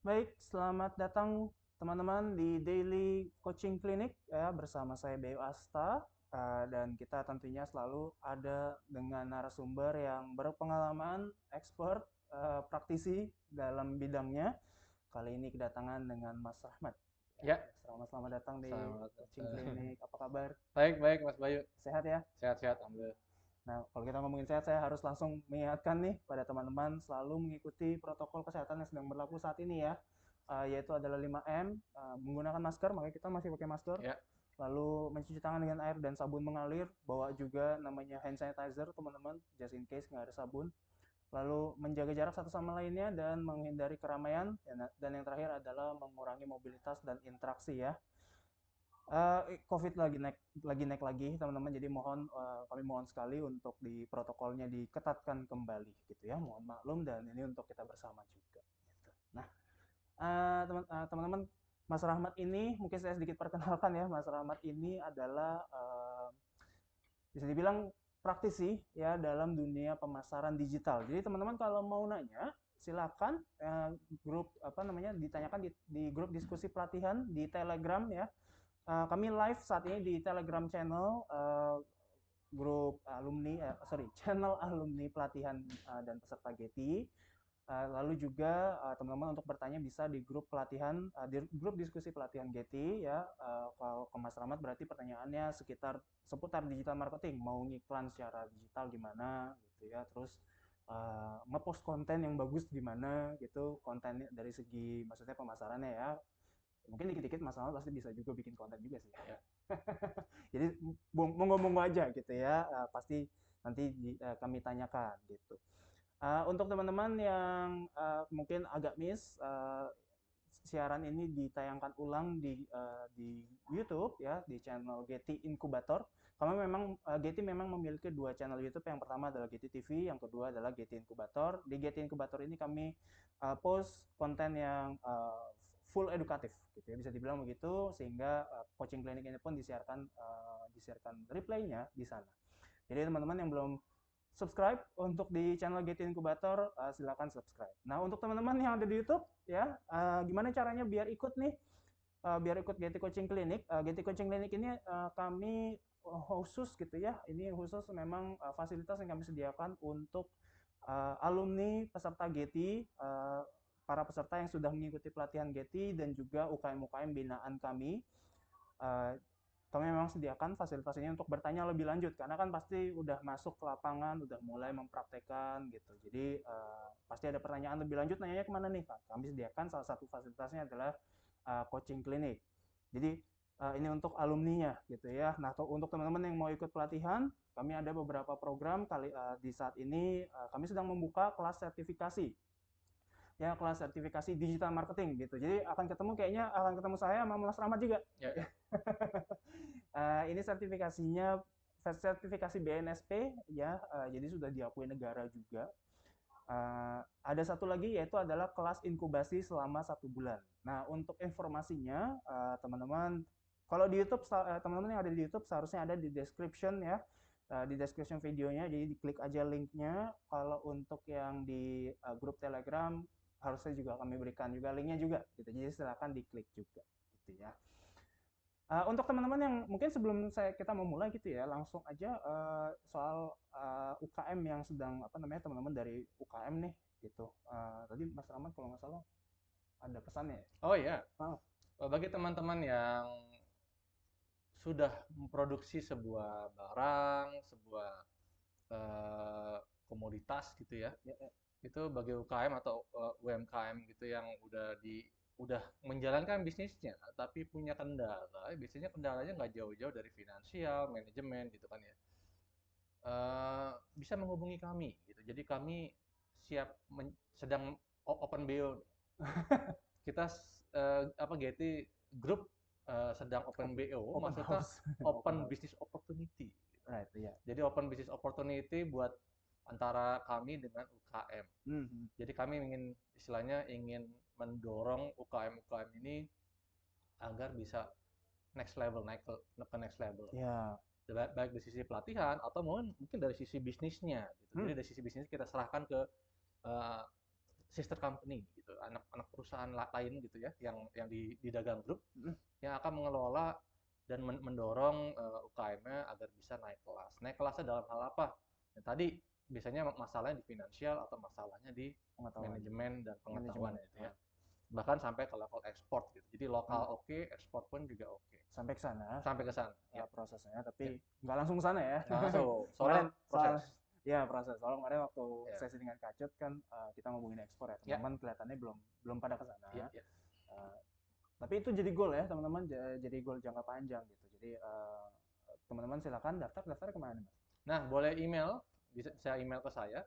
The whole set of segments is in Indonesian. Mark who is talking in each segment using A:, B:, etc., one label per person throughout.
A: Baik, selamat datang teman-teman di Daily Coaching Clinic ya bersama saya Bayu Asta. Dan kita tentunya selalu ada dengan narasumber yang berpengalaman, expert, praktisi dalam bidangnya. Kali ini kedatangan dengan Mas Rahmat. Ya,
B: Ya,
A: selamat datang di
B: selamat.
A: Coaching Clinic. Apa kabar?
B: Baik, baik, Mas Bayu.
A: Sehat ya?
B: Sehat-sehat, alhamdulillah.
A: Nah, kalau kita ngomongin sehat, saya harus langsung mengingatkan nih pada teman-teman selalu mengikuti protokol kesehatan yang sedang berlaku saat ini ya, yaitu adalah 5M, menggunakan masker, makanya kita masih pakai masker,
B: Ya,
A: lalu mencuci tangan dengan air dan sabun mengalir, bawa juga namanya hand sanitizer teman-teman, just in case nggak ada sabun, lalu menjaga jarak satu sama lainnya dan menghindari keramaian, dan yang terakhir adalah mengurangi mobilitas dan interaksi ya. COVID lagi naik lagi teman-teman, jadi kami mohon sekali untuk di protokolnya diketatkan kembali gitu ya, mohon maklum dan ini untuk kita bersama juga gitu. Nah, teman-teman, Mas Rahmat ini mungkin saya sedikit perkenalkan ya. Mas Rahmat ini adalah bisa dibilang praktisi ya dalam dunia pemasaran digital. Jadi teman-teman kalau mau nanya silakan, grup apa namanya, ditanyakan di grup diskusi pelatihan di Telegram ya. Kami live saat ini di Telegram channel, grup alumni, channel alumni pelatihan dan peserta Getty. Lalu juga teman-teman untuk bertanya bisa di grup pelatihan, di grup diskusi pelatihan Getty ya. Kalau ke Mas Rahmat berarti pertanyaannya seputar digital marketing, mau ngiklan secara digital gimana gitu ya. Terus ngepost konten yang bagus gimana gitu, kontennya dari segi maksudnya pemasarannya ya. Mungkin dikit-dikit Mas Rahmat pasti bisa juga bikin konten juga sih.
B: ya.
A: Jadi monggo-monggo aja gitu ya, pasti nanti kami tanyakan gitu. Untuk teman-teman yang mungkin agak miss, siaran ini ditayangkan ulang di YouTube ya, di channel Getty Inkubator. Getty memang memiliki dua channel YouTube. Yang pertama adalah Getty TV, yang kedua adalah Getty Inkubator. Di Getty Inkubator ini kami post konten yang full edukatif gitu ya, bisa dibilang begitu, sehingga coaching klinik ini pun disiarkan replaynya di sana. Jadi teman-teman yang belum subscribe untuk di channel Getty Inkubator, silakan subscribe. Nah, untuk teman-teman yang ada di YouTube ya, gimana caranya biar ikut nih, biar ikut Getty Coaching Clinic. Getty Coaching Clinic ini kami khusus gitu ya. Ini khusus memang fasilitas yang kami sediakan untuk alumni peserta Getty, para peserta yang sudah mengikuti pelatihan Getty dan juga UKM-UKM binaan kami. Eh, Kami memang sediakan fasilitas ini untuk bertanya lebih lanjut karena kan pasti udah masuk ke lapangan, udah mulai mempraktekkan gitu. Jadi pasti ada pertanyaan lebih lanjut, nanyanya kemana nih Pak? Kami sediakan salah satu fasilitasnya adalah coaching klinik. Jadi ini untuk alumninya gitu ya. Nah, untuk teman-teman yang mau ikut pelatihan, kami ada beberapa program di saat ini, kami sedang membuka kelas sertifikasi ya, kelas sertifikasi digital marketing gitu. Jadi akan ketemu saya sama Mas Rahmat juga.
B: Ya, ya.
A: Ini sertifikasi BNSP ya, jadi sudah diakui negara juga. Ada satu lagi yaitu adalah kelas inkubasi selama 1 bulan. Nah, untuk informasinya teman-teman, kalau di YouTube, teman-teman yang ada di YouTube seharusnya ada di description ya, di description videonya, jadi diklik aja linknya. Kalau untuk yang di grup Telegram harusnya juga kami berikan juga linknya juga gitu, jadi silakan diklik juga gitu ya. Untuk teman-teman yang mungkin sebelum kita memulai gitu ya, langsung aja soal UKM yang sedang apa namanya, teman-teman dari UKM nih gitu. Tadi Mas Rahmat kalau nggak salah ada pesannya ya?
B: Oh ya,
A: Oh,
B: bagi teman-teman yang sudah memproduksi sebuah barang, sebuah komoditas gitu ya,
A: ya, ya.
B: itu bagi UKM atau UMKM gitu yang udah menjalankan bisnisnya, tapi punya kendala, biasanya kendalanya nggak jauh-jauh dari finansial, manajemen gitu kan ya. Bisa menghubungi kami gitu. Jadi kami sedang open BO. Kita apa Getty Group sedang open BO,
A: Open
B: maksudnya
A: house, open
B: open
A: house.
B: business opportunity gitu.
A: Right, iya.
B: Jadi open business opportunity buat antara kami dengan UKM.
A: Mhm.
B: Jadi kami istilahnya ingin mendorong UKM-UKM ini agar bisa next level, naik ke next level.
A: Ya.
B: Baik dari sisi pelatihan atau mungkin dari sisi bisnisnya gitu. Jadi
A: Hmm.
B: dari sisi bisnis kita serahkan ke eh, sister company gitu, anak-anak perusahaan lain gitu ya, yang di Dagang Group
A: Mm.
B: yang akan mengelola dan mendorong UKM-nya agar bisa naik kelas. Naik kelasnya dalam hal apa? Yang tadi biasanya masalahnya di finansial atau masalahnya di
A: Pengetahuan.
B: manajemen dan pengetahuan
A: Manajemen.
B: gitu ya. Bahkan sampai ke level ekspor gitu. Jadi lokal
A: Mm.
B: oke, ekspor pun juga oke.
A: Sampai ke sana
B: Sampai ke sana. Ya,
A: prosesnya,
B: ya.
A: tapi nggak langsung ke sana ya.
B: Nggak langsung.
A: Kemarin
B: Soalnya proses.
A: ya proses. Soalnya kemarin waktu
B: Ya,
A: sesi dengan Kacut kan kita ngomongin ekspor ya.
B: ya,
A: Teman-teman kelihatannya belum belum pada ke sana.
B: ya, ya.
A: Eh, tapi itu jadi goal ya teman-teman, jadi goal jangka panjang gitu. Jadi teman-teman silakan daftar kemana Mas?
B: Nah, boleh email, bisa email ke saya.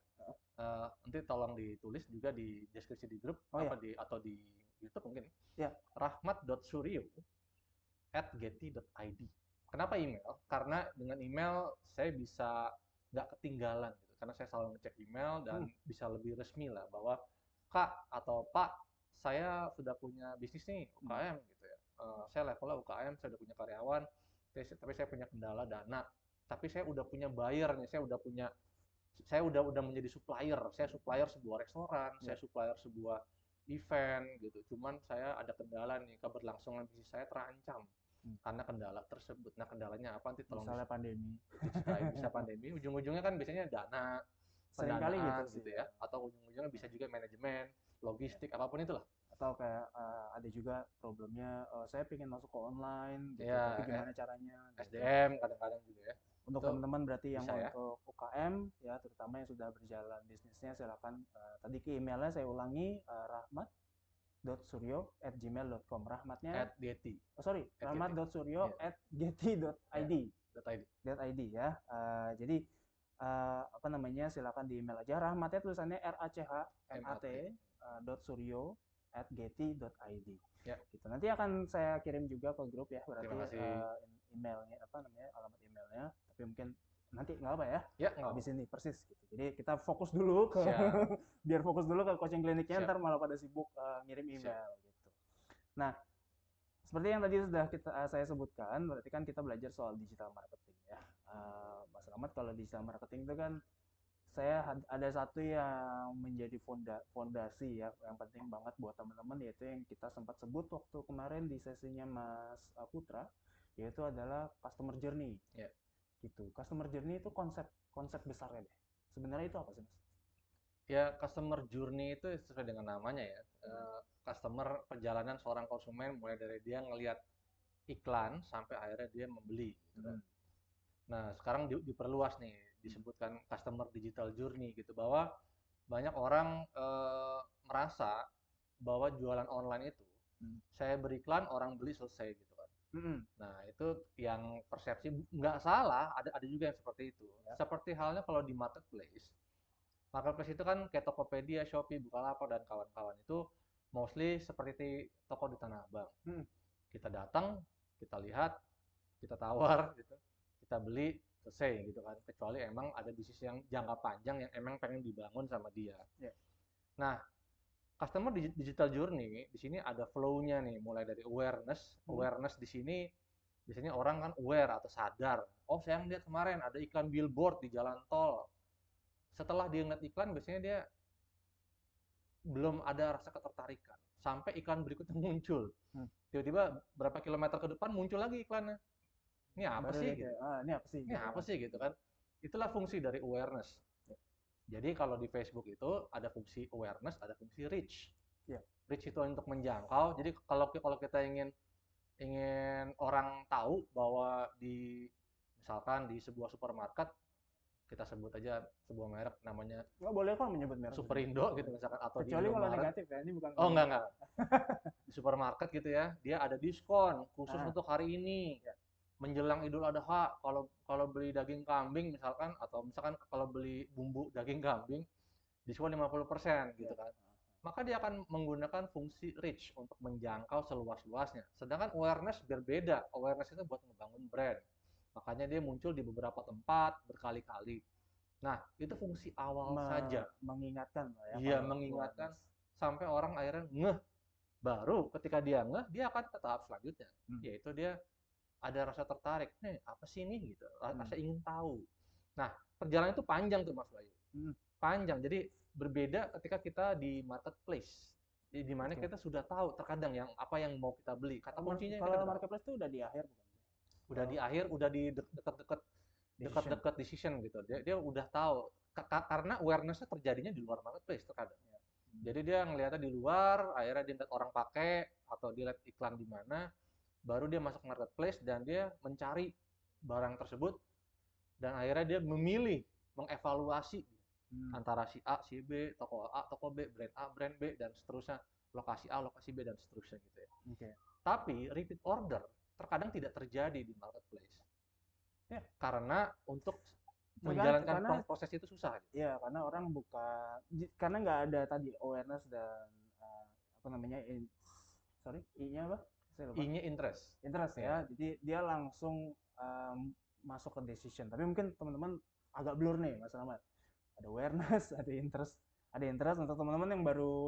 B: Nanti tolong ditulis juga di deskripsi di grup
A: Oh ya,
B: atau di YouTube mungkin.
A: ya.
B: rahmat.suryo@getty.id. Kenapa email? Karena dengan email saya bisa nggak ketinggalan gitu. Karena saya selalu ngecek email dan bisa lebih resmi lah bahwa Kak atau Pak, saya sudah punya bisnis nih UKM gitu ya. Saya levelnya UKM, saya udah punya karyawan, tapi saya punya kendala dana. Tapi saya udah punya buyer nih, saya udah menjadi supplier. Saya supplier sebuah restoran, saya supplier sebuah event gitu. Cuman saya ada kendala nih, keberlangsungan bisnis saya terancam karena kendala tersebut. Nah, kendalanya apa? Nanti tolong
A: Misalnya pandemi.
B: diceritain. Bisa pandemi, ujung-ujungnya kan biasanya dana,
A: Seringkali gitu
B: pendanaan
A: sih
B: gitu
A: ya.
B: ya, atau ujung-ujungnya bisa juga manajemen, logistik, apapun itulah.
A: Atau kayak ada juga problemnya saya pengen masuk ke online gitu,
B: Ya,
A: tapi gimana caranya gitu.
B: SDM kadang-kadang juga ya.
A: Untuk
B: Itu
A: teman-teman berarti yang
B: bisa ya.
A: untuk UKM ya, terutama yang sudah berjalan bisnisnya, silakan tadi ke emailnya saya ulangi, rahmat.suryo@gmail.com. Rahmatnya
B: @getty.
A: sorry,
B: Getty. Ya,
A: rahmat.suryo@getty.id.
B: .id.
A: .id ya. Jadi apa namanya, silakan di email aja. Rahmatnya tulisannya RACHMAT .suryo@getty.id.
B: Ya,
A: Gitu. Nanti akan saya kirim juga ke grup ya, berarti
B: terima kasih.
A: emailnya apa namanya, alamat emailnya. Tapi mungkin nanti nggak apa ya,
B: Ya, nggak
A: habis
B: apa-apa.
A: ini persis gitu. Jadi kita fokus dulu ke
B: Siap,
A: biar fokus dulu ke coaching kliniknya,
B: siap,
A: ntar malah pada sibuk ngirim
B: siap.
A: email gitu. Nah, seperti yang tadi sudah saya sebutkan, berarti kan kita belajar soal digital marketing ya. Mas Rahmat, kalau digital marketing itu kan saya ada satu yang menjadi fondasi ya, yang penting banget buat teman-teman, yaitu yang kita sempat sebut waktu kemarin di sesinya Mas Putra, yaitu adalah customer journey.
B: Ya.
A: Gitu. Customer journey itu konsep konsep besarnya deh. Sebenarnya itu apa sih, Mas?
B: Ya, customer journey itu sesuai dengan namanya ya. Customer perjalanan seorang konsumen mulai dari dia ngelihat iklan sampai akhirnya dia membeli gitu kan. Nah, sekarang diperluas nih, disebutkan customer digital journey gitu bahwa banyak orang merasa bahwa jualan online itu saya beriklan orang beli selesai gitu kan. Nah, itu yang persepsi nggak salah, ada juga yang seperti itu.
A: Ya.
B: Seperti halnya kalau di marketplace. Marketplace itu kan kayak Tokopedia, Shopee, Bukalapak dan kawan-kawan itu mostly seperti toko di Tanah Abang. Kita datang, kita lihat, kita tawar gitu, kita beli, selesai gitu kan. Kecuali emang ada bisnis yang jangka panjang yang emang pengen dibangun sama dia.
A: Ya.
B: Nah, customer digital journey di sini ada flow-nya nih, mulai dari awareness. Awareness di sini biasanya orang kan aware atau sadar. Oh, saya melihat kemarin ada iklan billboard di jalan tol. Setelah dia ngeliat iklan, biasanya dia belum ada rasa ketertarikan. Sampai iklan berikutnya muncul. Tiba-tiba berapa kilometer ke depan muncul lagi iklannya. Ini apa
A: Baru
B: sih
A: dia
B: gitu?
A: kayak, ini apa sih
B: Ini
A: gitu
B: apa
A: kan.
B: sih gitu kan? Itulah fungsi dari awareness. Jadi kalau di Facebook itu ada fungsi awareness, ada fungsi reach.
A: Ya.
B: Reach itu untuk menjangkau. Jadi kalau kita ingin orang tahu bahwa misalkan di sebuah supermarket, kita sebut aja sebuah merek namanya
A: Nggak boleh kok menyebut merek.
B: Superindo gitu misalkan, atau di
A: Kecuali kalau
B: Indomaret.
A: negatif ya, ini bukan.
B: Oh, enggak. Di supermarket gitu ya, dia ada diskon khusus untuk hari ini.
A: Ya.
B: Menjelang Idul Adha, kalau beli daging kambing misalkan, atau misalkan kalau beli bumbu daging kambing, diskon 50% gitu kan. Maka dia akan menggunakan fungsi reach untuk menjangkau seluas-luasnya. Sedangkan awareness berbeda. Awareness itu buat ngebangun brand. Makanya dia muncul di beberapa tempat berkali-kali. Nah, itu fungsi awal saja.
A: Mengingatkan lah ya.
B: Iya, mengingatkan sampai orang akhirnya ngeh. Baru ketika dia ngeh, dia akan ke tahap selanjutnya. Yaitu dia ada rasa tertarik. Nih, apa sih ini gitu? Rasa ingin tahu. Nah, perjalanan itu panjang tuh Mas Bayu. Panjang. Jadi berbeda ketika kita di marketplace. Di mana
A: Oke.
B: kita sudah tahu terkadang yang apa yang mau kita beli. Kata kuncinya kita
A: Kalau
B: udah tahu.
A: marketplace itu udah di akhir bukan sih?
B: Udah di akhir, udah di dekat-dekat
A: Decision.
B: dekat-dekat decision gitu. Dia udah tahu karena awareness-nya terjadinya di luar marketplace terkadang. Jadi dia ngelihatnya di luar, akhirnya dia lihat orang pakai atau dia lihat iklan di mana, baru dia masuk marketplace dan dia mencari barang tersebut dan akhirnya dia memilih, mengevaluasi antara si A, si B, toko A, toko B, brand A, brand B dan seterusnya, lokasi A, lokasi B dan seterusnya gitu ya.
A: Oke.
B: Tapi repeat order terkadang tidak terjadi di marketplace.
A: Ya.
B: Karena untuk
A: Tergantung
B: menjalankan
A: karena
B: proses itu susah.
A: ya karena orang karena nggak ada tadi awareness dan apa namanya sorry I-nya apa? Saya lupa.
B: I-nya interest.
A: Interest ya.
B: Ya.
A: Jadi dia langsung masuk ke decision. Tapi mungkin teman-teman agak blur nih Mas Rahmat. Ada awareness, ada interest untuk teman-teman yang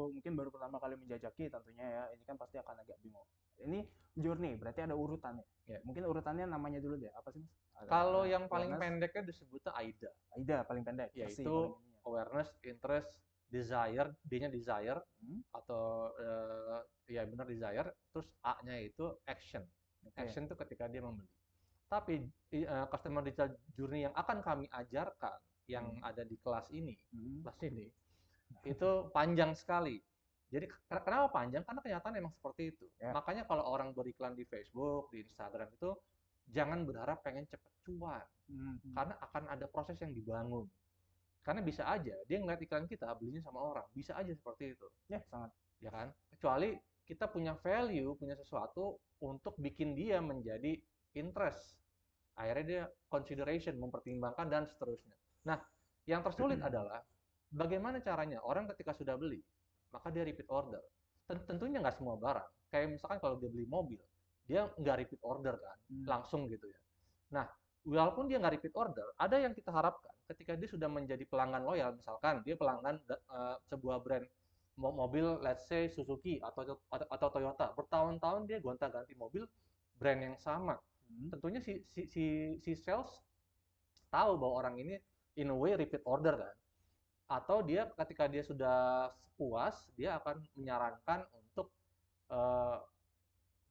A: mungkin baru pertama kali menjajaki tentunya ya. Ini kan pasti akan agak bingung. Ini journey, berarti ada urutannya.
B: Ya.
A: Mungkin urutannya namanya dulu deh. Apa sih Mas?
B: Kalau yang paling
A: awareness,
B: pendeknya disebutnya AIDA.
A: AIDA paling pendek.
B: Yaitu
A: paling ininya.
B: awareness, interest, desire, D-nya desire atau ya benar desire, terus A-nya itu action.
A: Okay.
B: Action itu ketika dia membeli. Tapi customer digital journey yang akan kami ajarkan yang ada di kelas ini, itu panjang sekali. Jadi kenapa panjang? Karena kenyataan emang seperti itu.
A: Yeah.
B: Makanya kalau orang beriklan di Facebook, di Instagram itu jangan berharap pengen cepet cuan. Karena akan ada proses yang dibangun. Karena bisa aja dia ngeliat iklan kita belinya sama orang, bisa aja seperti itu.
A: Ya, sangat.
B: Ya kan? Kecuali kita punya value, punya sesuatu untuk bikin dia menjadi interest. Akhirnya dia consideration, mempertimbangkan dan seterusnya. Nah, yang tersulit adalah bagaimana caranya orang ketika sudah beli, maka dia repeat order. Tentunya nggak semua barang. Kayak misalkan kalau dia beli mobil, dia nggak repeat order kan, langsung gitu ya. Nah, walaupun dia nggak repeat order, ada yang kita harapkan ketika dia sudah menjadi pelanggan loyal, misalkan dia pelanggan sebuah brand mobil, let's say Suzuki atau Toyota, bertahun-tahun dia gonta-ganti mobil brand yang sama. Tentunya si sales tahu bahwa orang ini in a way repeat order kan. Atau dia ketika dia sudah puas, dia akan menyarankan untuk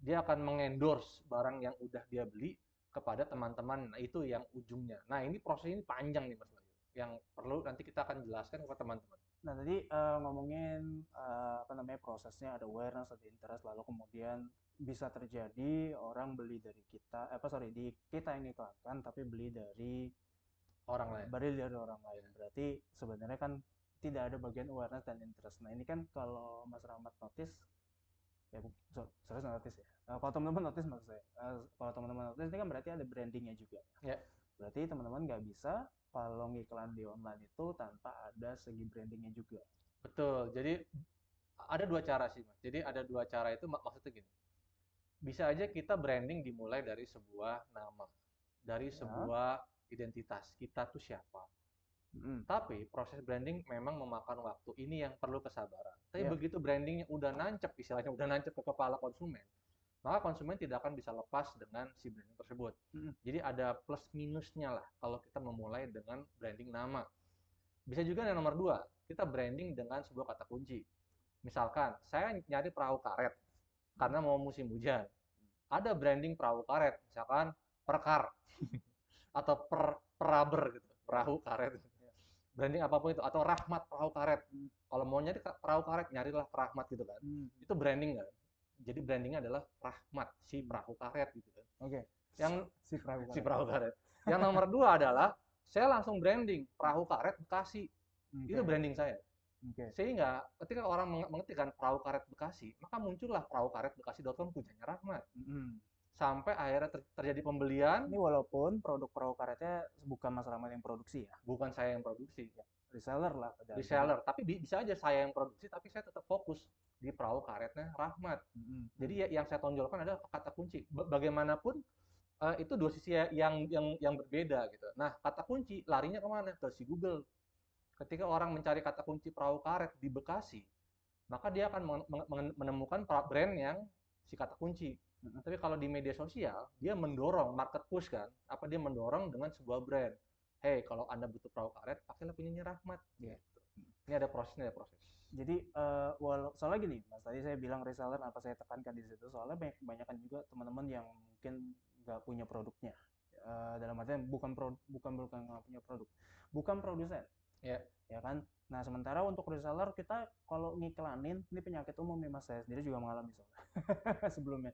B: dia akan mengendorse barang yang udah dia beli kepada teman-teman. Nah, itu yang ujungnya. Nah, ini proses ini panjang nih Mas Bayu, yang perlu nanti kita akan jelaskan kepada teman-teman.
A: Nah, tadi ngomongin apa namanya prosesnya, ada awareness, ada interest, lalu kemudian bisa terjadi orang beli dari kita, di kita yang iklankan, tapi beli dari
B: orang lain.
A: Berarti sebenarnya kan tidak ada bagian awareness dan interest. Nah, ini kan kalau Mas Rahmat notice, ya sorry notice ya. Kalau teman-teman notice maksud saya, kalau teman-teman notice ini kan berarti ada brandingnya juga.
B: Ya.
A: Berarti teman-teman nggak bisa kalau ngiklan di online itu tanpa ada segi brandingnya juga.
B: Betul. Jadi ada dua cara sih Mas. Jadi ada dua cara itu maksudnya gini. Bisa aja kita branding dimulai dari sebuah nama, dari sebuah identitas kita tuh siapa. Tapi proses branding memang memakan waktu. Ini yang perlu kesabaran. Tapi begitu brandingnya udah nancep, istilahnya udah nancep ke kepala konsumen, maka konsumen tidak akan bisa lepas dengan si branding tersebut. Jadi ada plus minusnya lah kalau kita memulai dengan branding nama. Bisa juga yang nomor dua, kita branding dengan sebuah kata kunci. Misalkan, saya nyari perahu karet karena mau musim hujan. Ada branding perahu karet, misalkan perkar atau peraber gitu, perahu karet. Branding apapun itu, atau rahmat perahu karet. Kalau mau nyari perahu karet, nyarilah rahmat gitu kan. Itu branding kan. Jadi brandingnya adalah rahmat, si perahu karet gitu kan.
A: Oke.
B: Yang
A: si perahu karet.
B: Yang nomor dua adalah saya langsung branding perahu karet Bekasi. Itu branding saya. Sehingga ketika orang mengetikkan perahu karet Bekasi, maka muncullah perahukaretbekasi.com punyanya Rahmat. Sampai akhirnya terjadi pembelian.
A: Ini walaupun produk perahu karetnya bukan Mas Rahmat yang produksi ya?
B: Bukan saya yang produksi.
A: Ya. Reseller lah.
B: Reseller. Tapi bisa aja saya yang produksi, tapi saya tetap fokus di perahu karetnya Rahmat. Jadi yang saya tonjolkan adalah kata kunci. Bagaimanapun itu dua sisi yang berbeda gitu. Nah, kata kunci larinya kemana? Ke si Google. Ketika orang mencari kata kunci perahu karet di Bekasi, maka dia akan menemukan brand yang si kata kunci. Tapi kalau di media sosial, dia mendorong market push kan, dia mendorong dengan sebuah brand. Hey, kalau Anda butuh perahu karet, pakailah punyanya Rahmat. Gitu. Ini ada proses, ini ada proses.
A: Jadi soalnya gini, Mas, tadi saya bilang reseller, apa saya tekankan di situ, soalnya kebanyakan juga teman-teman yang mungkin nggak punya produknya. Dalam artian bukan nggak punya produk, bukan produsen,
B: Ya,
A: ya kan? Nah, sementara untuk reseller kita kalau ngiklanin, ini penyakit umum nih Mas, saya sendiri juga mengalami soalnya sebelumnya.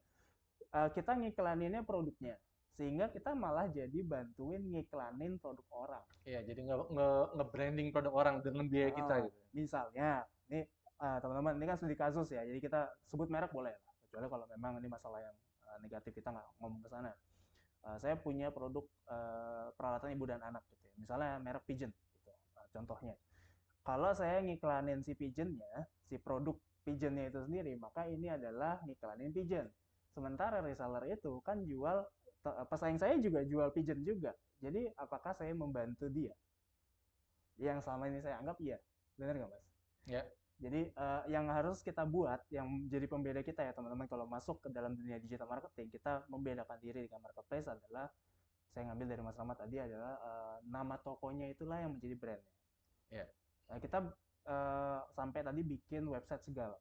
A: Kita ngiklaninnya produknya, sehingga kita malah jadi bantuin ngiklanin produk orang.
B: iya. Jadi nge-branding produk orang dengan biaya kita
A: Heeh.
B: gitu.
A: Misalnya, ini teman-teman, ini kan studi kasus ya, jadi kita sebut merek boleh lah, kecuali kalau memang ini masalah yang negatif kita nggak ngomong ke sana. Saya punya produk peralatan ibu dan anak gitu ya, misalnya merek Pigeon gitu, contohnya. Kalau saya ngiklanin si Pigeonnya, si produk Pigeonnya itu sendiri, maka ini adalah ngiklanin Pigeon. Sementara reseller itu kan jual, pesaing saya juga jual Pigeon juga. Jadi apakah saya membantu dia? Yang selama ini saya anggap iya. Benar nggak Mas?
B: Ya,
A: Jadi yang harus kita buat, yang jadi pembeda kita ya teman-teman kalau masuk ke dalam dunia digital marketing, kita membedakan diri dengan marketplace adalah, saya ngambil dari Mas Rahmat tadi adalah nama tokonya itulah yang menjadi brandnya.
B: ya,
A: Nah, kita sampai tadi bikin website segala.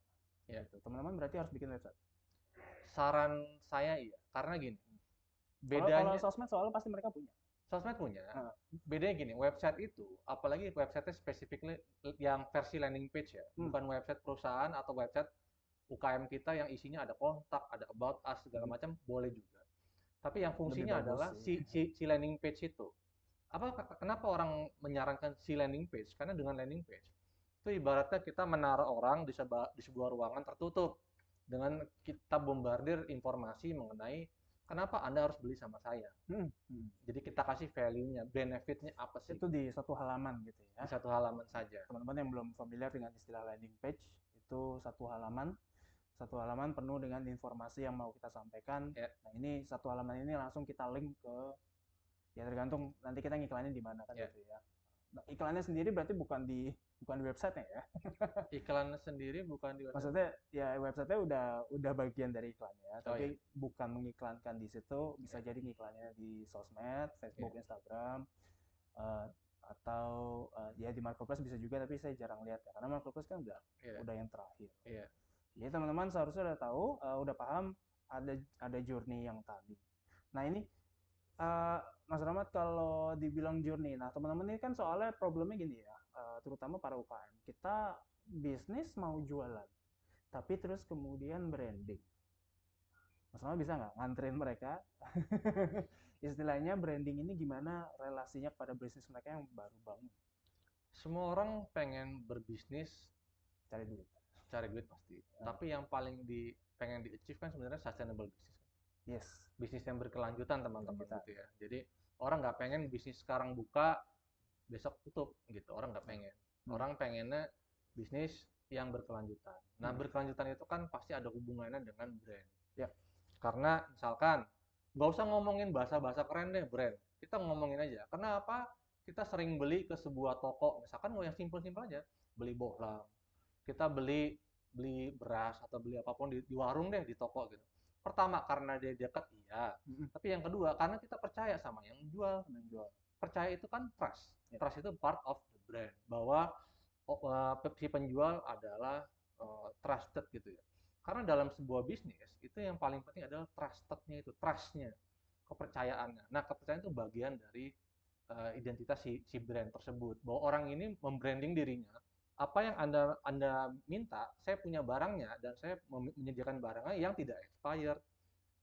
B: ya.
A: Gitu. Teman-teman berarti harus bikin website.
B: Saran saya iya, karena gini,
A: Kalau
B: bedanya
A: sosmed soalnya pasti mereka punya.
B: sosmed punya.
A: Nah,
B: Bedanya gini, website itu, apalagi website-nya specifically yang versi landing page ya,
A: hmm,
B: bukan website perusahaan atau website UKM kita yang isinya ada kontak, ada about us segala
A: hmm,
B: macam, boleh juga. Tapi yang
A: lebih
B: fungsinya
A: bagus
B: adalah
A: sih.
B: si landing page itu. Kenapa orang menyarankan si landing page? Karena dengan landing page itu ibaratnya kita menaruh orang di sebuah ruangan tertutup dengan kita bombardir informasi mengenai kenapa Anda harus beli sama saya.
A: Hmm, hmm.
B: Jadi kita kasih value-nya, benefit-nya apa sih
A: Itu di satu halaman gitu ya.
B: di satu halaman saja.
A: Teman-teman yang belum familiar dengan istilah landing page, itu satu halaman penuh dengan informasi yang mau kita sampaikan.
B: Ya,
A: Nah, ini satu halaman ini langsung kita link ke, ya tergantung nanti kita ngiklanin di mana kan
B: ya.
A: gitu ya. Nah, iklannya sendiri berarti bukan di websitenya ya.
B: Iklan sendiri bukan di website.
A: Maksudnya ya websitenya udah bagian dari iklannya,
B: Oh
A: tapi
B: ya,
A: bukan mengiklankan di situ, bisa
B: ya,
A: jadi ngiklannya di sosmed,
B: ya,
A: Facebook, Instagram, eh, atau ya di marketplace bisa juga, tapi saya jarang lihat ya, karena marketplace kan
B: ya,
A: udah yang terakhir.
B: ya.
A: Jadi teman-teman seharusnya udah tahu, udah paham ada journey yang tadi. Nah ini eh, Mas Rahmat kalau dibilang journey, nah teman-teman ini kan soalnya problemnya gini ya, terutama para UKM, kita bisnis mau jualan, tapi terus kemudian branding. Mas Rahmat bisa nggak nganterin mereka? Istilahnya branding ini gimana relasinya kepada bisnis mereka yang baru bangun,
B: Semua orang pengen berbisnis,
A: cari duit.
B: cari duit pasti.
A: Nah,
B: Tapi yang paling pengen di achieve kan sebenarnya sustainable business.
A: yes,
B: Bisnis yang berkelanjutan teman-teman
A: berkelanjutan.
B: gitu ya. Jadi orang nggak pengen bisnis sekarang buka besok tutup gitu. Orang nggak pengen.
A: Hmm.
B: Orang pengennya bisnis yang berkelanjutan. Nah,
A: Hmm.
B: berkelanjutan itu kan pasti ada hubungannya dengan brand.
A: Ya,
B: Karena misalkan nggak usah ngomongin bahasa-bahasa keren deh brand. Kita ngomongin aja. Kenapa kita sering beli ke sebuah toko? Misalkan mau yang simpel-simpel aja, beli bohlam. Kita beli beli beras atau beli apapun di warung deh, di toko gitu. Pertama karena dia dekat iya,
A: mm-mm,
B: tapi yang kedua karena kita percaya sama yang jual.
A: menjual.
B: Percaya itu kan trust.
A: Ya.
B: Trust itu part of the brand bahwa si penjual adalah trusted gitu ya. Karena dalam sebuah bisnis itu yang paling penting adalah trustednya itu, trustnya, kepercayaannya. Nah, kepercayaan itu bagian dari identitas si brand tersebut. Bahwa orang ini membranding dirinya, apa yang anda minta, saya punya barangnya dan saya menyediakan barangnya yang tidak expired,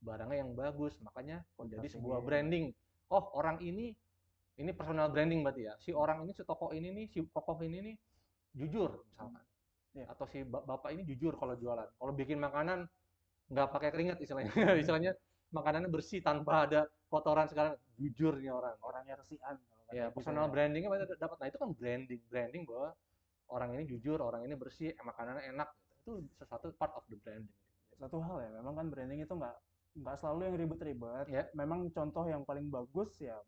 B: barangnya yang bagus, makanya menjadi sebuah
A: Konversinya,
B: branding. Oh, orang ini personal branding berarti ya. Si orang ini, si toko ini nih, si tokoh ini nih jujur misalkan.
A: ya.
B: Atau si bapak ini jujur kalau jualan. Kalau bikin makanan nggak pakai keringat istilahnya. Istilahnya makanannya bersih tanpa ada kotoran segala. Jujur nih orang.
A: Orangnya resian kalau kata
B: Ya,
A: ibu
B: personal
A: saya.
B: brandingnya dapat. Nah, itu kan branding. Branding bahwa orang ini jujur, orang ini bersih, makanannya enak. Itu sesuatu part of the branding.
A: Satu hal ya, memang kan branding itu nggak selalu yang ribet-ribet.
B: Ya.
A: Memang contoh yang paling bagus ya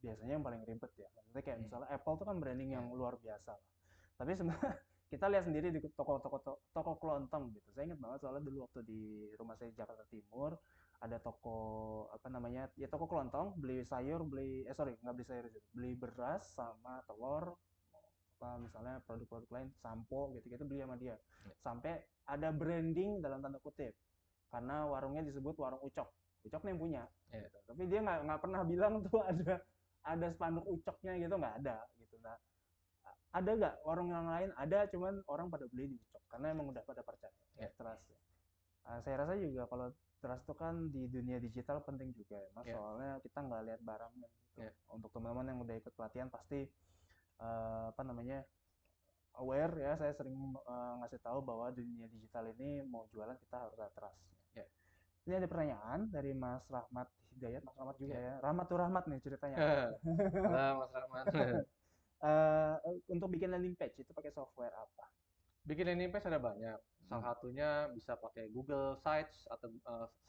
A: biasanya yang paling ribet ya. Maksudnya kayak misalnya Apple tuh kan branding yang luar biasa lah. Tapi sebenarnya kita lihat sendiri di toko kelontong gitu. Saya ingat banget soalnya dulu waktu di rumah saya di Jakarta Timur ada toko apa namanya ya toko kelontong, beli sayur, beli sorry nggak beli sayur, beli beras sama telur, apa misalnya produk-produk lain, sampo gitu-gitu beli sama dia.
B: Ya.
A: Sampai ada branding dalam tanda kutip. Karena warungnya disebut warung Ucok. Ucok nih yang punya.
B: Ya.
A: Gitu. Tapi dia nggak pernah bilang tuh ada spanduk Ucoknya gitu, nggak ada gitu. Nah, ada nggak warung yang lain? Ada, cuman orang pada beli di Ucok karena emang udah pada percaya.
B: Ya.
A: Trust ya. Saya rasa juga kalau trust itu kan di dunia digital penting juga ya, Mas.
B: Ya.
A: Soalnya kita nggak lihat barangnya gitu.
B: Ya.
A: Untuk teman-teman yang udah ikut pelatihan pasti apa namanya aware ya. Saya sering ngasih tahu bahwa dunia digital ini mau jualan kita harus ada trust.
B: Ya.
A: Ini ada pertanyaan dari Mas Rahmat Hidayat. Mas Rahmat juga
B: Ya.
A: ya. Rahmat tuh Rahmat nih ceritanya.
B: Halo Mas Rahman.
A: Untuk bikin landing page itu pakai software apa?
B: Bikin landing page ada banyak. Salah satunya bisa pakai Google Sites atau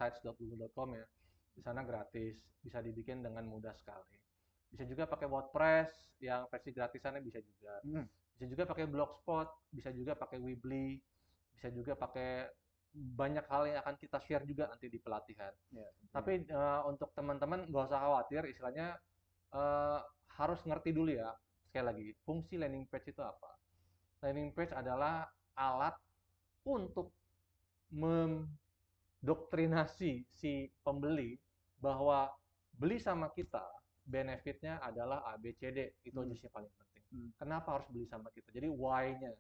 B: sites.google.com ya. Di sana gratis, bisa dibikin dengan mudah sekali. Bisa juga pakai WordPress yang versi gratisannya bisa juga. Bisa juga pakai Blogspot, bisa juga pakai Weebly, bisa juga pakai banyak hal yang akan kita share juga nanti di pelatihan.
A: Ya,
B: Tapi untuk teman-teman nggak usah khawatir, istilahnya harus ngerti dulu ya. Sekali lagi, fungsi landing page itu apa? Landing page adalah alat untuk mendoktrinasi si pembeli bahwa beli sama kita benefitnya adalah A, B, C, D. Itu aja sih paling penting. Kenapa harus beli sama kita? Jadi why-nya.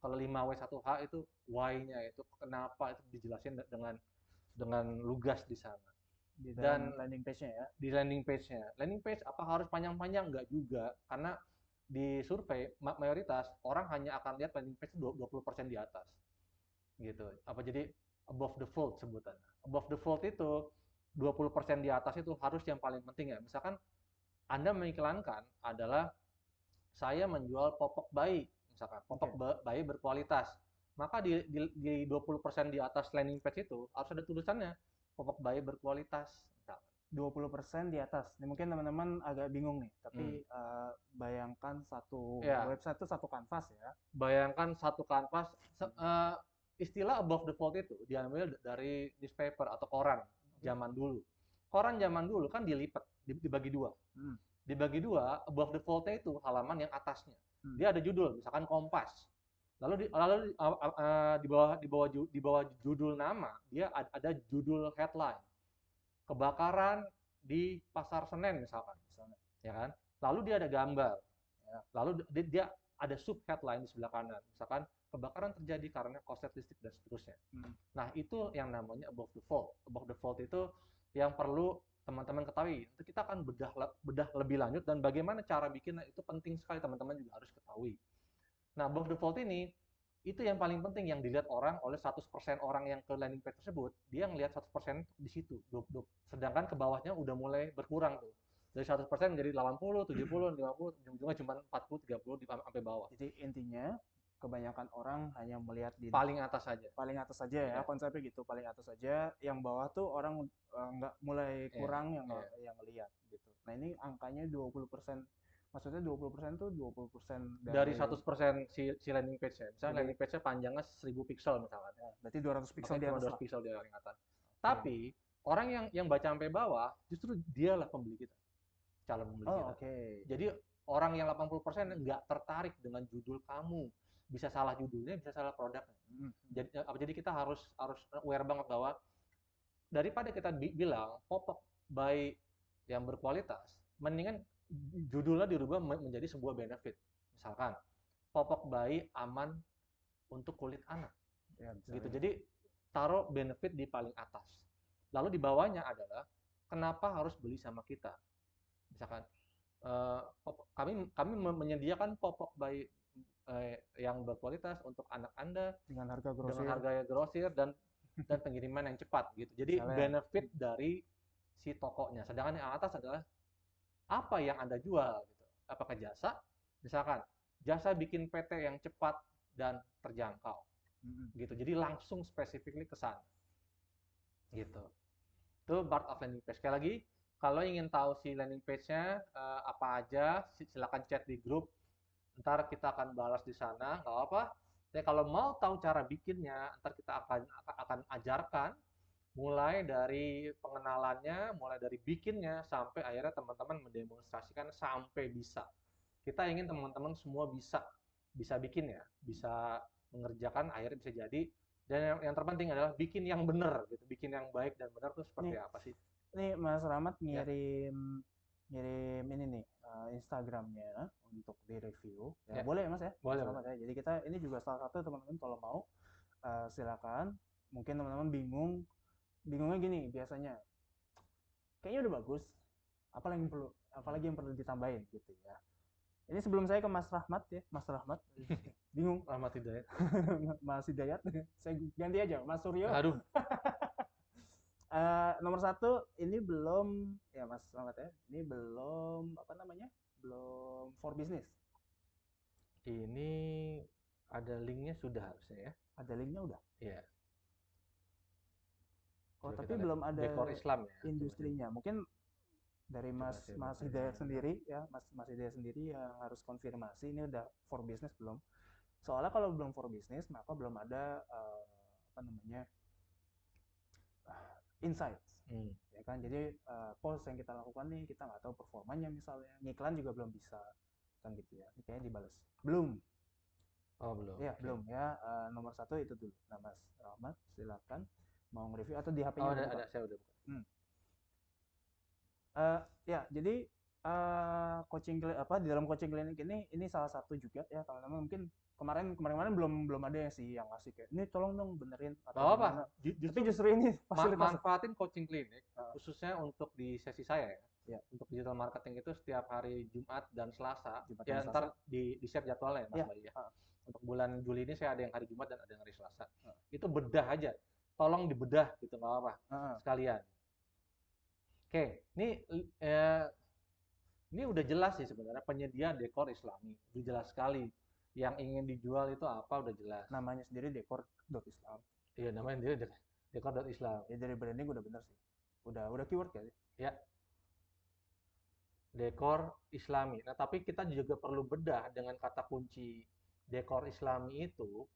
B: Kalau 5W1H itu why-nya, itu kenapa, itu dijelasin dengan lugas di sana.
A: Dan landing page-nya ya.
B: Di landing page-nya. Landing page apa harus panjang-panjang? Enggak juga. Karena di survei mayoritas orang hanya akan lihat landing page 20% di atas. Gitu. Apa jadi above the fold sebutan. Above the fold itu 20% di atas itu harus yang paling penting ya. Misalkan Anda mengiklankan adalah saya menjual popok bayi, misalkan popok bayi berkualitas. Maka di 20% di atas landing page itu harus ada tulisannya popok bayi berkualitas.
A: 20% di atas. Ini mungkin teman-teman agak bingung nih, tapi bayangkan satu website itu satu kanvas ya.
B: Bayangkan satu kanvas, istilah above the fold itu diambil dari newspaper atau koran zaman dulu. Koran zaman dulu kan dilipat, dibagi dua. Dibagi dua, above the fold-nya itu halaman yang atasnya. Dia ada judul, misalkan Kompas. Lalu di bawah judul nama, dia ada judul headline. Kebakaran di Pasar Senen misalkan, ya kan? Lalu dia ada gambar, ya. Lalu dia ada sub headline di sebelah kanan, misalkan kebakaran terjadi karena korslet listrik dan seterusnya. Nah itu yang namanya above the fold. Above the fold itu yang perlu teman-teman ketahui. Nanti kita akan bedah lebih lanjut dan bagaimana cara bikinnya itu penting sekali teman-teman juga harus ketahui. Nah above the fold ini itu yang paling penting yang dilihat orang oleh 100% orang yang ke landing page tersebut, dia ngelihat 100% di situ. Sedangkan ke bawahnya udah mulai berkurang tuh. Dari 100% menjadi 80, 70, 50, ujung-ujungnya cuma 40, 30 sampai bawah.
A: Jadi intinya kebanyakan orang hanya melihat di
B: paling atas saja.
A: Paling atas saja ya, konsepnya gitu, paling atas saja. Yang bawah tuh orang nggak mulai kurang yang lihat gitu. Nah, ini angkanya 20%. Maksudnya 20% tuh 20%
B: dari 100% si landing page-nya. Misalnya landing page-nya panjangnya 1000 pixel misalkan.
A: Ya, berarti 200 pixel di atas.
B: 200 pixel di atas. Tapi orang yang baca sampai bawah justru dialah pembeli kita. Calon pembeli kita. Jadi orang yang 80% nggak tertarik dengan judul kamu. Bisa salah judulnya, bisa salah produknya. Jadi kita harus aware banget bahwa daripada kita bilang popok bayi yang berkualitas, mendingan judulnya dirubah menjadi sebuah benefit. Misalkan popok bayi aman untuk kulit anak. Ya, gitu. Jadi taruh benefit di paling atas. Lalu di bawahnya adalah kenapa harus beli sama kita. Misalkan kami menyediakan popok bayi yang berkualitas untuk anak Anda
A: dengan harga
B: grosir dan pengiriman yang cepat gitu. Jadi benefit dari si tokonya. Sedangkan yang atas adalah apa yang Anda jual gitu. Apakah jasa? Misalkan jasa bikin PT yang cepat dan terjangkau. Gitu. Jadi langsung specifically ke sana. Gitu. Itu part of landing page. Sekali lagi, kalau ingin tahu si landing page-nya apa aja, silakan chat di grup. Ntar kita akan balas di sana, nggak apa. Tapi kalau mau tahu cara bikinnya, ntar kita akan ajarkan mulai dari pengenalannya, mulai dari bikinnya, sampai akhirnya teman-teman mendemonstrasikan sampai bisa. Kita ingin teman-teman semua bisa. bisa bikin ya, bisa mengerjakan, akhirnya bisa jadi. Dan yang terpenting adalah bikin yang benar gitu, bikin yang baik dan benar tuh seperti
A: Nih,
B: apa sih?
A: nih Mas Rahmat
B: Ya,
A: ngirim ngirim ini nih Instagramnya untuk di review. Ya
B: ya,
A: boleh ya Mas ya, Mas
B: boleh, boleh.
A: Rahmat ya. Jadi kita ini juga salah satu teman-teman kalau mau silakan. Mungkin teman-teman bingungnya gini biasanya. Kayaknya udah bagus. Apalagi yang perlu ditambahin gitu ya. Ini sebelum saya ke Mas Rahmat ya, Mas Rahmat. Bingung.
B: Rahmat Hidayat.
A: Mas Hidayat. Saya ganti aja, Mas Suryo.
B: Aduh,
A: Nomor satu ini belum ya Mas Rahmat ya. Ini belum apa namanya? Belum for business.
B: ini ada linknya sudah harusnya ya.
A: Ada linknya udah.
B: Iya.
A: Oh
B: Coba
A: tapi
B: kita lihat
A: belum ada
B: dekor Islam ya.
A: industrinya. Mungkin dari
B: Coba
A: Mas
B: saya
A: Mas
B: buka
A: Hidayat
B: ya.
A: sendiri ya, Mas Hidayat sendiri yang harus konfirmasi ini udah for business belum. Soalnya kalau belum for business maka belum ada apa namanya? Insights.
B: Hmm.
A: Ya kan jadi post yang kita lakukan nih kita nggak tahu performanya misalnya ngiklan juga belum bisa kan gitu ya ini kayaknya dibales belum
B: Oh, belum.
A: ya
B: Oke.
A: belum ya nomor satu itu dulu nah Mas Rahmat silakan mau nge-review atau di
B: Oh,
A: HP-nya udah buka.
B: saya udah buka.
A: Hmm. Ya jadi apa di dalam coaching klinik ini salah satu juga ya teman-teman mungkin kemarin belum ada yang sih yang ngasih kayak ini tolong dong benerin
B: Gak
A: atau
B: apa-apa.
A: gimana tapi
B: Justru
A: justru ini fasilitas.
B: manfaatin coaching klinik,
A: Uh,
B: khususnya untuk di sesi saya ya.
A: ya
B: Untuk digital marketing itu setiap hari Jumat dan Selasa.
A: Jumat dan
B: Ya
A: Selasa
B: ntar di share jadwalnya ya, Mas
A: ya
B: Bayu ya.
A: uh,
B: Untuk bulan Juli ini saya ada yang hari Jumat dan ada yang hari Selasa.
A: uh,
B: Itu bedah aja. Tolong dibedah gitu, nggak apa-apa.
A: uh,
B: Sekalian. Oke, ini udah jelas sih sebenarnya penyedia dekor Islami. Udah jelas sekali. Yang ingin dijual itu apa udah jelas.
A: namanya sendiri dekor.islam.
B: Iya, namanya dia dekor.islam.
A: Ya dari branding udah bener sih. Udah keyword kali.
B: Ya, dekor Islami. Nah, tapi kita juga perlu bedah dengan kata kunci dekor Islami itu,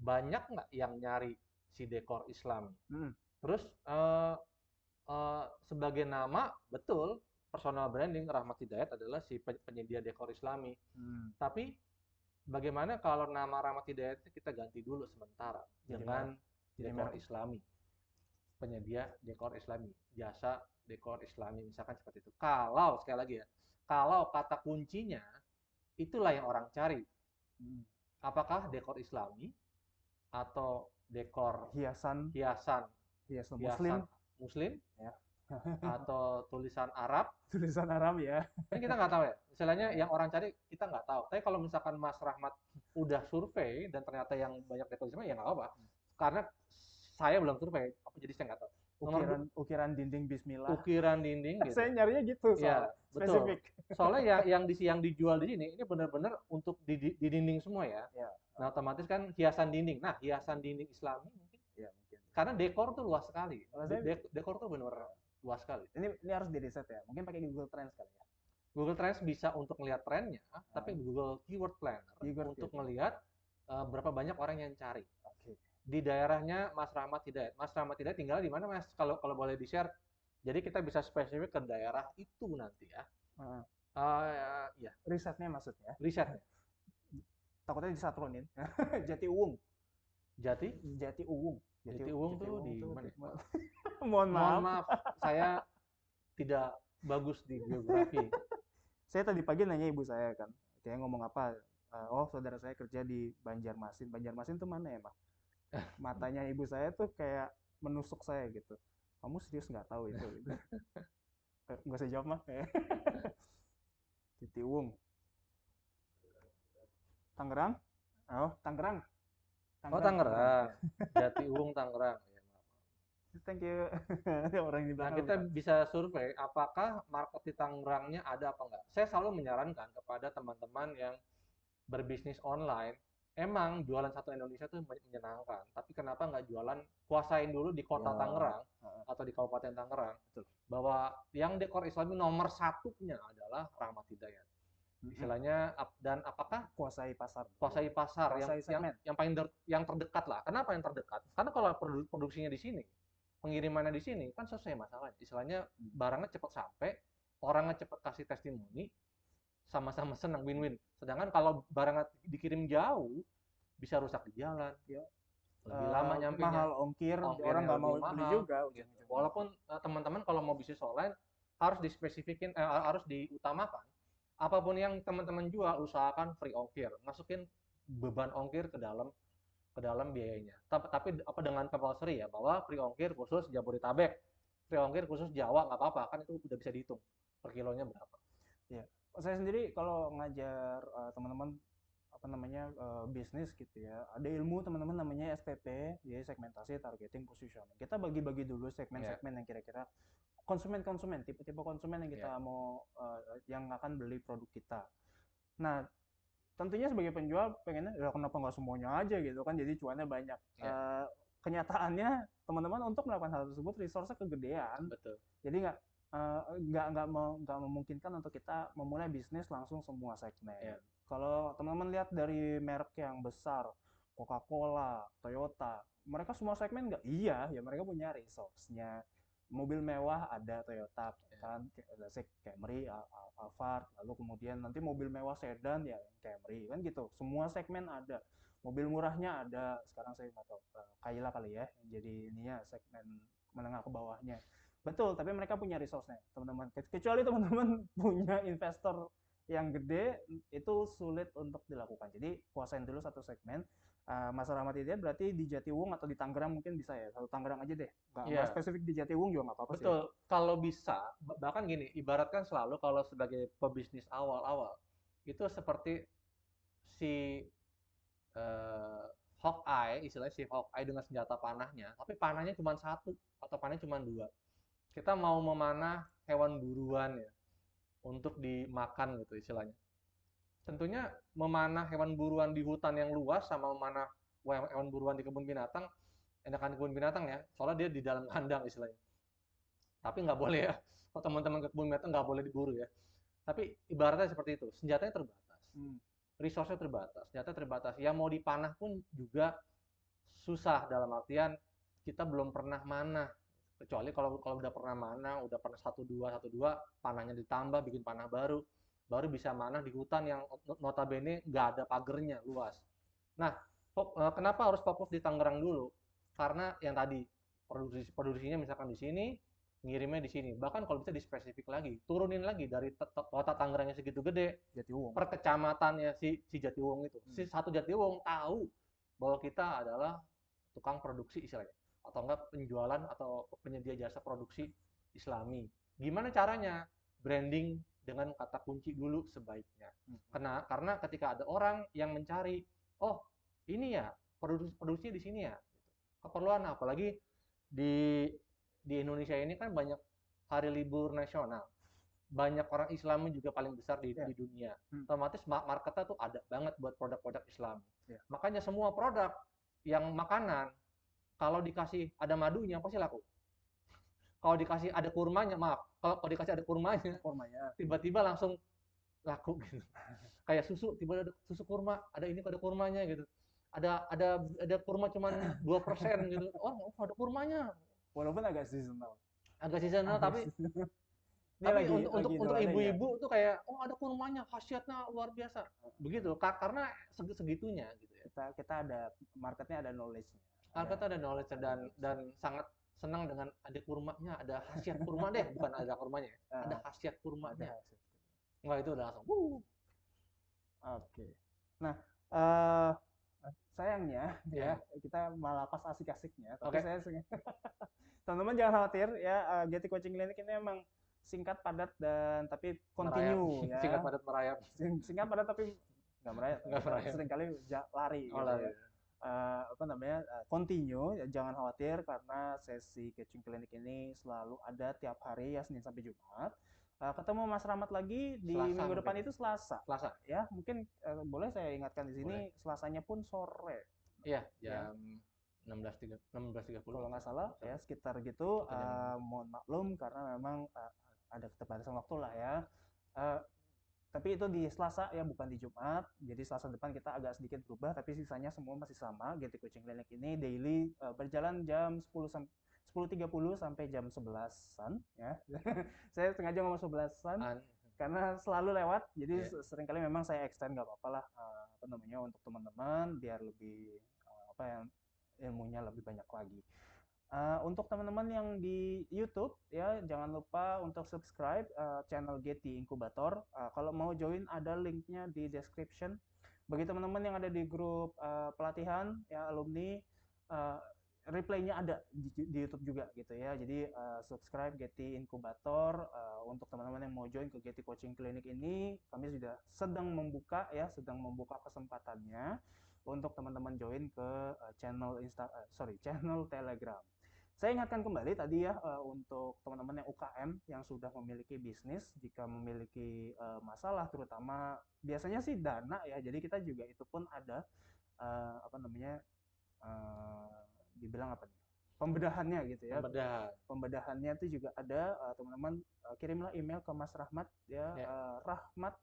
B: banyak nggak yang nyari si dekor Islami?
A: Hmm.
B: Terus sebagai nama, betul, personal branding Rahmat Hidayat adalah si penyedia dekor Islami.
A: Hmm.
B: Tapi bagaimana kalau nama Rahmat Hidayat kita ganti dulu sementara
A: Jadi
B: dengan
A: Jadi
B: dekor
A: merek.
B: Islami, penyedia dekor Islami, jasa dekor Islami, misalkan seperti itu. Kalau sekali lagi ya, kalau kata kuncinya itulah yang orang cari.
A: Hmm.
B: Apakah dekor Islami atau dekor
A: Hiasan
B: hiasan
A: Muslim
B: Muslim
A: ya.
B: atau tulisan Arab?
A: Tulisan Arab ya.
B: Ini kita nggak tahu ya. Istilahnya yang orang cari kita nggak tahu. Tapi kalau misalkan Mas Rahmat udah survei dan ternyata yang banyak dekor Islami ya nggak apa-apa. Karena saya belum survei, apa jadi saya nggak tahu.
A: Ukiran dinding bismillah.
B: Ukiran dinding gitu.
A: Saya nyarinya gitu
B: Iya, betul.
A: spesifik.
B: Soalnya yang dijual di sini ini benar-benar untuk di dinding semua ya.
A: Ya.
B: Nah, otomatis kan hiasan dinding. Nah, hiasan dinding Islami mungkin.
A: Ya, mungkin.
B: Karena dekor tuh luas sekali.
A: Kalau saya
B: Dekor tuh benar luas sekali.
A: ini harus di riset ya. Mungkin pakai Google Trends kali ya.
B: Google Trends bisa untuk melihat trennya, tapi Google Keyword Planner untuk melihat berapa banyak orang yang cari.
A: Oke.
B: Di daerahnya Mas Rahmat Hidayat. Mas Rahmat Hidayat tinggal di mana, Mas? Kalau boleh di-share. Jadi kita bisa spesifik ke daerah itu nanti ya. Ya,
A: Risetnya maksudnya.
B: risetnya.
A: Takutnya disatronin. Jati Uwung.
B: Jati
A: Uwung.
B: Jati Uwung tuh di mana?
A: Mohon
B: Mohon maaf, saya tidak bagus di geografi.
A: Saya tadi pagi nanya ibu saya kan, kayak ngomong apa? Oh, saudara saya kerja di Banjarmasin. Banjarmasin tuh mana ya, Mak? Matanya ibu saya tuh kayak menusuk saya gitu. Kamu serius nggak tahu itu? Gitu. Nggak usah jawab, Mak. Citiwung. Tangerang? Oh, Tangerang.
B: Oh, Tangerang. Jati Uwung, Tangerang. Ya, maaf.
A: Thank you. Orang di
B: Nah,
A: belakang.
B: kita bisa survei apakah market di Tangerangnya ada apa enggak. Saya selalu menyarankan kepada teman-teman yang berbisnis online, emang jualan satu Indonesia itu menyenangkan, tapi kenapa nggak jualan, kuasain dulu di kota Tangerang atau di Kabupaten Tangerang, bahwa yang dekor Islami nomor satunya adalah Rahmat Hidayat. Istilahnya, dan apakah
A: kuasai pasar
B: yang paling yang terdekat lah. Kenapa yang terdekat? Karena kalau produksinya di sini, pengirimannya di sini kan selesai masalahnya. Istilahnya barangnya cepat sampai, orangnya cepat kasih testimoni, sama-sama senang, win-win. Sedangkan kalau barang dikirim jauh, bisa rusak di jalan,
A: Ya,
B: lebih lama nyampenya,
A: mahal ongkir, orang
B: ongkirnya
A: nggak mau
B: lebih
A: beli
B: mahal,
A: juga
B: gitu.
A: ujung-ujungnya.
B: Walaupun teman-teman kalau mau bisnis online harus dispesifikin, harus diutamakan, apapun yang teman-teman jual usahakan free ongkir, masukin beban ongkir ke dalam biayanya. Tapi apa dengan compulsory ya bahwa free ongkir khusus Jabodetabek, free ongkir khusus Jawa nggak apa-apa kan itu udah bisa dihitung per kilonya berapa.
A: Ya, saya sendiri kalau ngajar teman-teman apa namanya bisnis gitu ya, ada ilmu teman-teman namanya STP, jadi segmentasi, targeting, positioning. Kita bagi-bagi dulu
B: Ya,
A: segmen-segmen yang kira-kira konsumen-konsumen, tipe-tipe konsumen yang
B: ya,
A: kita mau yang akan beli produk kita. Nah, tentunya sebagai penjual pengennya ya kenapa nggak semuanya aja gitu kan, jadi cuannya banyak.
B: ya,
A: Kenyataannya teman-teman untuk melakukan hal tersebut resource-nya kegedean,
B: betul.
A: jadi nggak memungkinkan untuk kita memulai bisnis langsung semua segmen.
B: Ya,
A: Kalau teman-teman lihat dari merek yang besar, Coca-Cola, Toyota, mereka semua segmen nggak? Iya, ya mereka punya resource-nya. Mobil mewah ada Toyota
B: ya,
A: kan, Camry, Alphard, lalu kemudian nanti mobil mewah sedan ya Camry kan gitu. Semua segmen ada. Mobil murahnya ada. Sekarang saya nggak tahu, Kayla kali ya, yang jadi ininya segmen menengah ke bawahnya. Betul, tapi mereka punya resource-nya, teman-teman. Kecuali teman-teman punya investor yang gede, itu sulit untuk dilakukan. Jadi kuasain dulu satu segmen. Mas Rahmat Hidayat berarti di Jatiwung atau di Tangerang mungkin bisa ya. Satu Tangerang aja deh. Nggak
B: ya,
A: spesifik di Jatiwung juga nggak apa-apa sih ya.
B: betul. Kalau bisa, bahkan gini, ibaratkan selalu kalau sebagai pebisnis awal-awal itu seperti si eh, Hawkeye, istilahnya si Hawkeye dengan senjata panahnya, tapi panahnya cuma satu atau panahnya cuma dua. Kita mau memanah hewan buruan ya untuk dimakan gitu istilahnya. Tentunya memanah hewan buruan di hutan yang luas sama memanah hewan buruan di kebun binatang, enakan kebun binatang ya, soalnya dia di dalam kandang istilahnya. Tapi nggak boleh ya, kalau teman-teman ke kebun binatang nggak boleh diburu ya. Tapi ibaratnya seperti itu, senjatanya terbatas,
A: Hmm.
B: resource-nya terbatas, senjata terbatas. Yang mau dipanah pun juga susah dalam artian kita belum pernah mana, kecuali kalau kalau udah pernah mana, udah pernah satu dua panahnya ditambah bikin panah baru baru bisa mana di hutan yang notabene nggak ada pagernya luas. Nah, kenapa harus fokus di Tangerang dulu? Karena yang tadi produksinya misalkan di sini, ngirimnya di sini. Bahkan kalau bisa dispesifik lagi, turunin lagi dari kota Tangerangnya segitu gede,
A: Jatiwung.
B: per kecamatannya si Jatiwung itu. Si satu Jatiwung tahu bahwa kita adalah tukang produksi istilahnya atau enggak penjualan atau penyedia jasa produksi Islami. Gimana caranya? Branding dengan kata kunci dulu sebaiknya. Karena ketika ada orang yang mencari, oh ini ya produksi di sini ya. Keperluan apalagi di di Indonesia ini kan banyak hari libur nasional. Banyak orang Islam juga paling besar
A: Ya.
B: di dunia.
A: Hmm.
B: Otomatis marketnya tuh ada banget buat produk-produk Islam.
A: Ya.
B: Makanya semua produk yang makanan kalau dikasih ada madunya pasti laku. Kalau dikasih ada kurmanya, maaf, kalau dikasih ada kurmanya,
A: Formanya.
B: tiba-tiba langsung laku gitu. Kayak susu, tiba ada susu kurma, ada ini ada kurmanya gitu. Ada kurma cuman 2% gitu. Oh, ada kurmanya.
A: Walaupun agak seasonal.
B: Agak seasonal
A: Agak
B: tapi
A: seasonal. Ini
B: tapi
A: lagi
B: untuk untuk
A: lagi
B: untuk
A: idolanya ya.
B: ibu-ibu tuh kayak oh ada kurmanya, khasiatnya luar biasa. Begitu. Karena segitunya gitu ya.
A: Kita ada marketnya, ada knowledge-nya.
B: Kita ada knowledge
A: Ada
B: dan sangat senang dengan ada kurmanya, ada khasiat kurma deh, bukan ada kurmanya. Ada khasiat
A: ada
B: kurmanya.
A: hasil.
B: Enggak itu udah langsung.
A: Oke. Nah, eh sayangnya
B: Ya.
A: ya kita malah pas asik-asiknya, tapi
B: Oke.
A: saya teman-teman jangan khawatir ya, Getty Coaching Clinic ini memang singkat, padat, dan tapi
B: Merayap.
A: continue
B: Singkat
A: ya.
B: padat merayap.
A: Singkat, padat, tapi nggak merayap.
B: Nggak
A: Kita
B: merayap.
A: seringkali lari
B: Oh
A: gitu
B: lah.
A: ya. Apa namanya, continue, ya, jangan khawatir karena sesi coaching klinik ini selalu ada tiap hari ya, Senin sampai Jumat. Ketemu Mas Rahmat lagi di
B: Selasa
A: minggu depan
B: mungkin.
A: itu Selasa.
B: Selasa.
A: Ya, mungkin boleh saya ingatkan di sini,
B: Boleh.
A: Selasanya pun sore.
B: Iya,
A: Ya.
B: jam 16.30.
A: Kalau nggak salah ya sekitar gitu.
B: Sekitar jam 6.
A: Mohon maklum karena memang ada keterbatasan waktu lah ya. Eh, tapi itu di Selasa ya, bukan di Jumat. Jadi Selasa depan kita agak sedikit berubah, tapi sisanya semua masih sama. Getty Coaching Clinic ini daily berjalan jam 10.30 sampai jam 11-an ya. Saya sengaja ngomong 11-an. karena selalu lewat. Jadi
B: Iya.
A: seringkali memang saya extend nggak apa-apa lah apa namanya untuk teman-teman biar lebih apa ya ilmunya lebih banyak lagi. Untuk teman-teman yang di YouTube ya jangan lupa untuk subscribe channel Getty Inkubator. Kalau mau join ada linknya di description. Bagi teman-teman yang ada di grup pelatihan ya alumni uh, replaynya ada di YouTube juga gitu ya. Jadi subscribe Getty Inkubator untuk teman-teman yang mau join ke Getty Coaching Clinic ini kami sudah sedang membuka kesempatannya untuk teman-teman join ke channel Telegram. Saya ingatkan kembali tadi ya untuk teman-teman yang UKM yang sudah memiliki bisnis jika memiliki masalah terutama biasanya sih dana ya. Jadi kita juga itu pun ada apa namanya dibilang apa nih? Pembedahannya gitu ya.
B: Pembedahan.
A: Pembedahannya itu juga ada teman-teman kirimlah email ke Mas Rahmat ya
B: Ya.
A: rahmat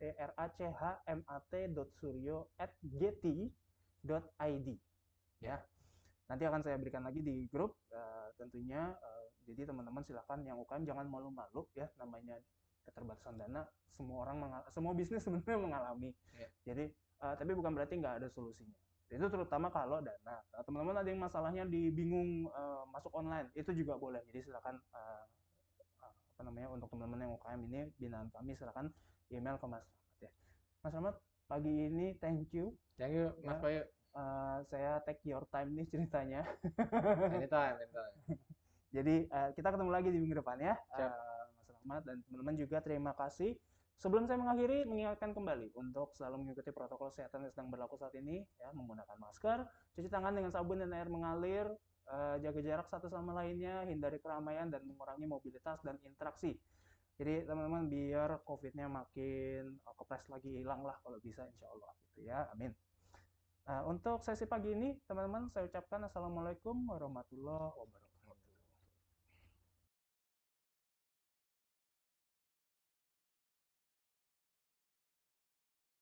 A: rachmat@getty.id ya. Nanti akan saya berikan lagi di grup tentunya. Jadi teman-teman silakan yang UKM jangan malu-malu ya namanya keterbatasan dana semua bisnis sebenarnya mengalami.
B: Ya.
A: Jadi tapi bukan berarti nggak ada solusinya. Itu terutama kalau dana. Teman-teman ada yang masalahnya di bingung masuk online itu juga boleh. Jadi silakan apa namanya untuk teman-teman yang UKM ini binaan kami silakan email ke Mas Rahmat ya. Mas Rahmat pagi ini thank you.
B: Thank you Mas
A: Ya,
B: Bayu.
A: saya take your time nih ceritanya.
B: Anytime.
A: Jadi kita ketemu lagi di minggu depan ya,
B: Siap.
A: Mas Rahmat dan teman-teman juga terima kasih. Sebelum saya mengakhiri, mengingatkan kembali untuk selalu mengikuti protokol kesehatan yang sedang berlaku saat ini, ya, menggunakan masker, cuci tangan dengan sabun dan air mengalir, jaga jarak satu sama lainnya, hindari keramaian dan mengurangi mobilitas dan interaksi. Jadi teman-teman biar COVID-nya makin kepres lagi hilang lah kalau bisa insya Allah gitu ya, amin. Untuk sesi pagi ini teman-teman saya ucapkan assalamualaikum warahmatullahi wabarakatuh.